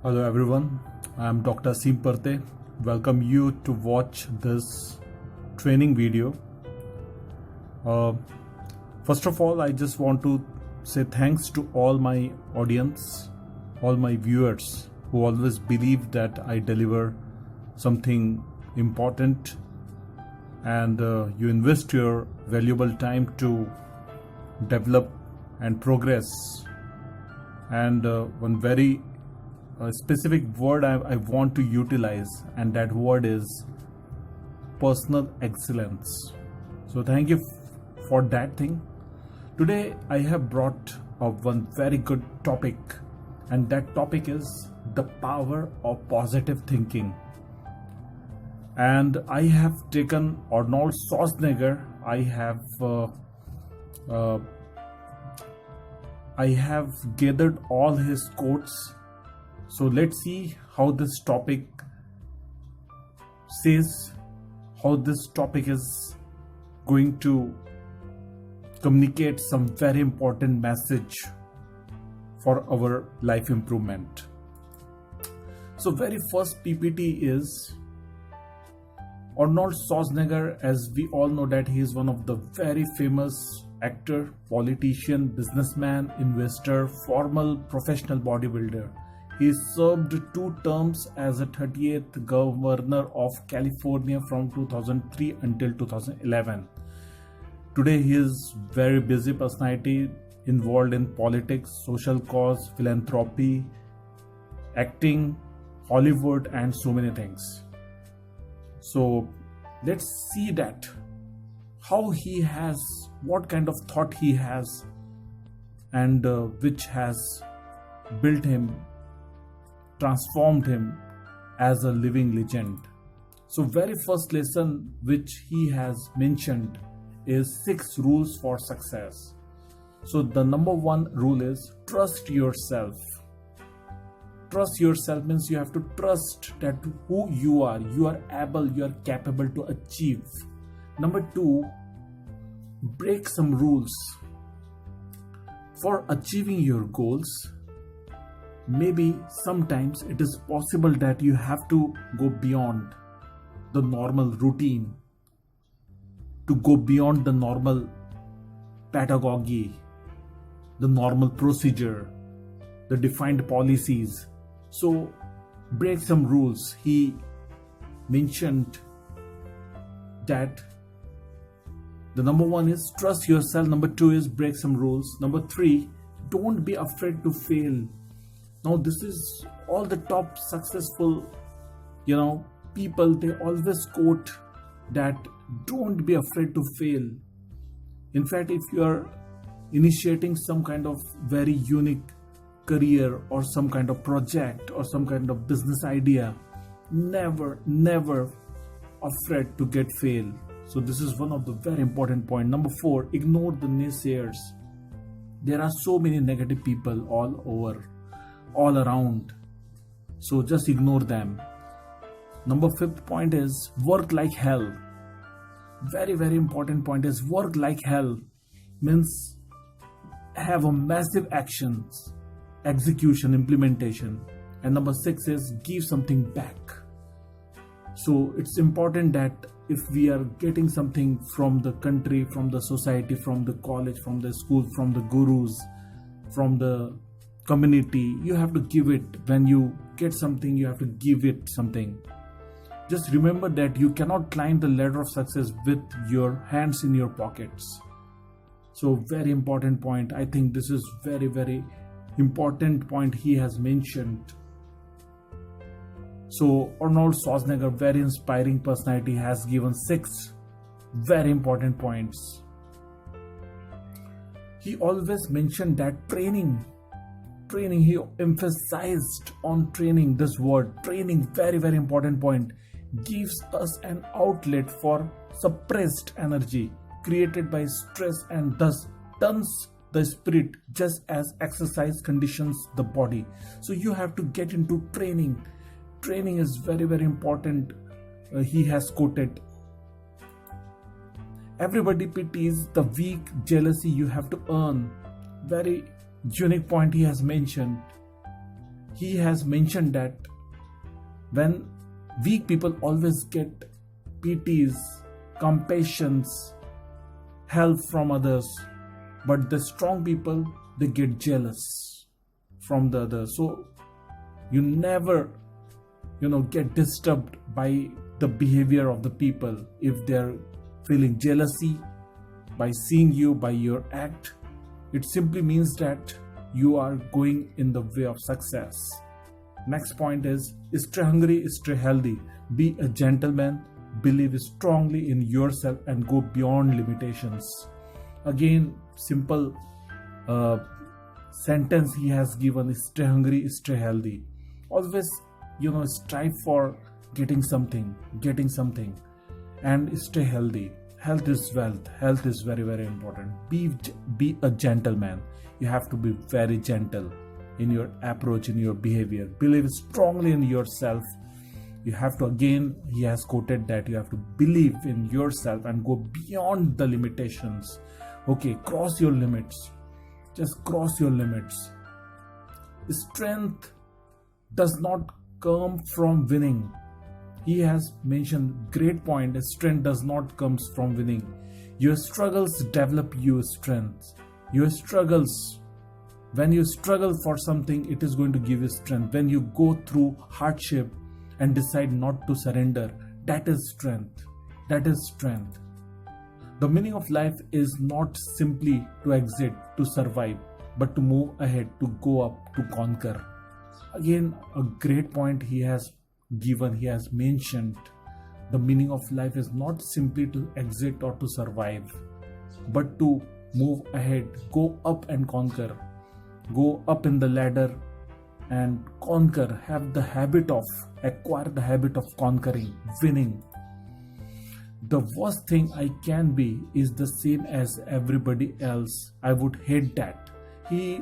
Hello everyone, I am Dr. Asim Partey. Welcome you to watch this training video. First of all, I just want to say thanks to all my audience, all my viewers who always believe that I deliver something important and you invest your valuable time to develop and progress. And one very specific word I want to utilize, and that word is personal excellence. So thank you for that thing. Today I have brought one very good topic, and that topic is the power of positive thinking. And I have taken Arnold Schwarzenegger. I have gathered all his quotes. So let's see how this topic says, how this topic is going to communicate some very important message for our life improvement. So very first PPT is Arnold Schwarzenegger. As we all know that he is one of the very famous actor, politician, businessman, investor, former professional bodybuilder. He served 2 terms as a 38th governor of California from 2003 until 2011. Today he is very busy personality involved in politics, social cause, philanthropy, acting, Hollywood, and so many things. So let's see that how he has, what kind of thought he has, and which has built him, transformed him as a living legend. So very first lesson which he has mentioned is 6 rules for success. So the number 1 rule is trust yourself. Trust yourself means you have to trust that who you are able, you are capable to achieve. Number 2, break some rules. For achieving your goals, maybe sometimes it is possible that you have to go beyond the normal routine, to go beyond the normal pedagogy, the normal procedure, the defined policies. So break some rules. He mentioned that the number 1 is trust yourself. Number 2 is break some rules. Number 3, don't be afraid to fail. Now this is all the top successful, people, they always quote that don't be afraid to fail. In fact, if you are initiating some kind of very unique career or some kind of project or some kind of business idea, never afraid to get fail. So this is one of the very important point. Number 4, ignore the naysayers. There are so many negative people all around, so just ignore them. Number 5th point is work like hell. Very important point is work like hell means have a massive actions, execution, implementation. And number 6 is give something back. So it's important that if we are getting something from the country, from the society, from the college, from the school, from the gurus, from the community, you have to give it. When you get something, you have to give it something. Just remember that you cannot climb the ladder of success with your hands in your pockets. So very important point. I think this is very important point he has mentioned. So Arnold Schwarzenegger, very inspiring personality, has given 6 very important points. He always mentioned that training, he emphasized on training. This word training, very important point, gives us an outlet for suppressed energy created by stress and thus turns the spirit, just as exercise conditions the body. So you have to get into training. Training is very important. He has quoted, everybody pities the weak, jealousy you have to earn. Very unique point he has mentioned. he has mentioned that when weak people always get pities, compassions, help from others, but the strong people, they get jealous from the others. So you never get disturbed by the behavior of the people. If they're feeling jealousy by seeing you, by your act, it simply means that you are going in the way of success. Next point is stay hungry, stay healthy, be a gentleman, believe strongly in yourself and go beyond limitations. Again, simple sentence he has given is stay hungry, stay healthy. Always strive for getting something and stay healthy. Health is wealth. Health is very, very important. Be a gentleman. You have to be very gentle in your approach, in your behavior. Believe strongly in yourself. You have to, again, he has quoted that you have to believe in yourself and go beyond the limitations. Okay, cross your limits. Just cross your limits. Strength does not come from winning. He has mentioned great point. Strength does not come from winning. Your struggles develop your strength. Your struggles, when you struggle for something, it is going to give you strength. When you go through hardship and decide not to surrender, that is strength. That is strength. The meaning of life is not simply to exit, to survive, but to move ahead, to go up, to conquer. Again, a great point he has given, he has mentioned. The meaning of life is not simply to exit or to survive, but to move ahead, go up and conquer. Go up in the ladder and conquer. Have the habit of, acquire the habit of conquering, winning. The worst thing I can be is the same as everybody else. I would hate that. He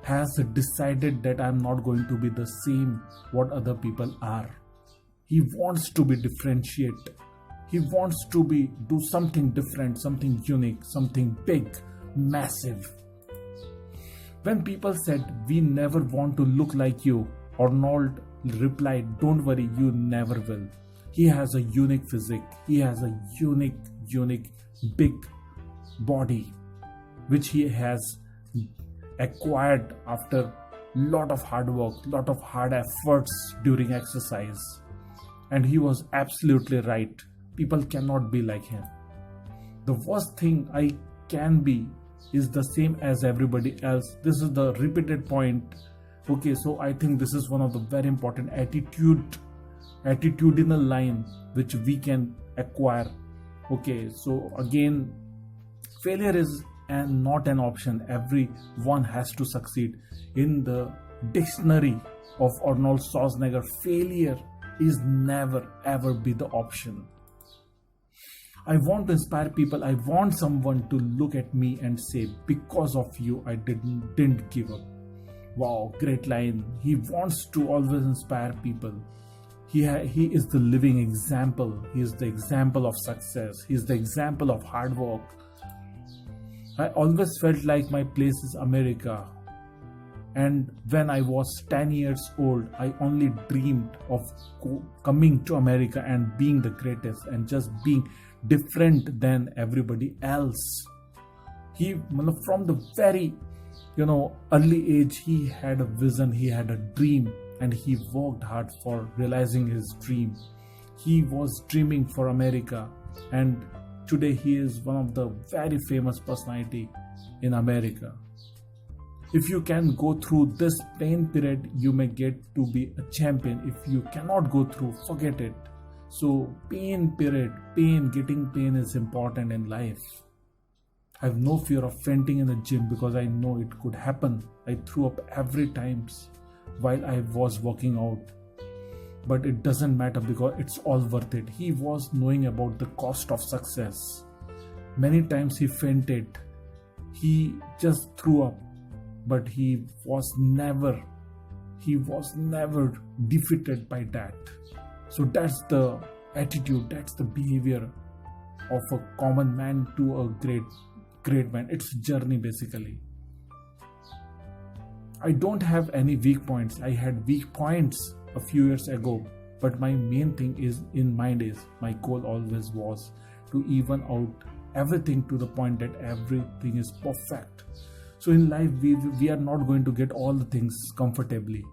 has decided that I'm not going to be the same what other people are. He wants to be differentiate. He wants to do something different, something unique, something big, massive. When people said, we never want to look like you, Arnold replied, don't worry, you never will. He has a unique physique. He has a unique, big body, which he has acquired after lot of hard work, lot of hard efforts during exercise. And he was absolutely right. People cannot be like him. The worst thing I can be is the same as everybody else. This is the repeated point. Okay, so I think this is one of the very important attitudinal line which we can acquire. Okay, so again, failure is not an option. Everyone has to succeed. In the dictionary of Arnold Schwarzenegger, failure is never ever be the option. I want to inspire people. I want someone to look at me and say, because of you, I didn't give up. Wow, great line. He wants to always inspire people. He is the living example. He is the example of success. He is the example of hard work. I always felt like my place is America. And when I was 10 years old, I only dreamed of coming to America and being the greatest and just being different than everybody else. He, from the very, early age, he had a vision, he had a dream, and he worked hard for realizing his dream. He was dreaming for America, and today he is one of the very famous personality in America. If you can go through this pain period, you may get to be a champion. If you cannot go through, forget it. So pain period, getting pain is important in life. I have no fear of fainting in the gym because I know it could happen. I threw up every time while I was working out. But it doesn't matter because it's all worth it. He was knowing about the cost of success. Many times he fainted. He just threw up. But he was never defeated by that. So that's the attitude, that's the behavior of a common man to a great man. It's a journey basically. I don't have any weak points. I had weak points a few years ago, but my main thing is in mind is my goal always was to even out everything to the point that everything is perfect. So in life, we are not going to get all the things comfortably.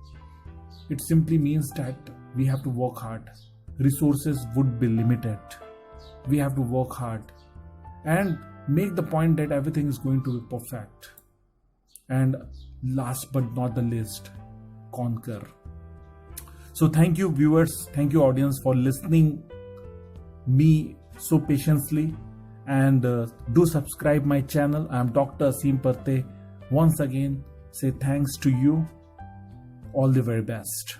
It simply means that we have to work hard. Resources would be limited. We have to work hard and make the point that everything is going to be perfect. And last but not the least, conquer. So thank you viewers, thank you audience for listening me so patiently, and do subscribe my channel. I am Dr. Asim Partey. Once again, say thanks to you. All the very best.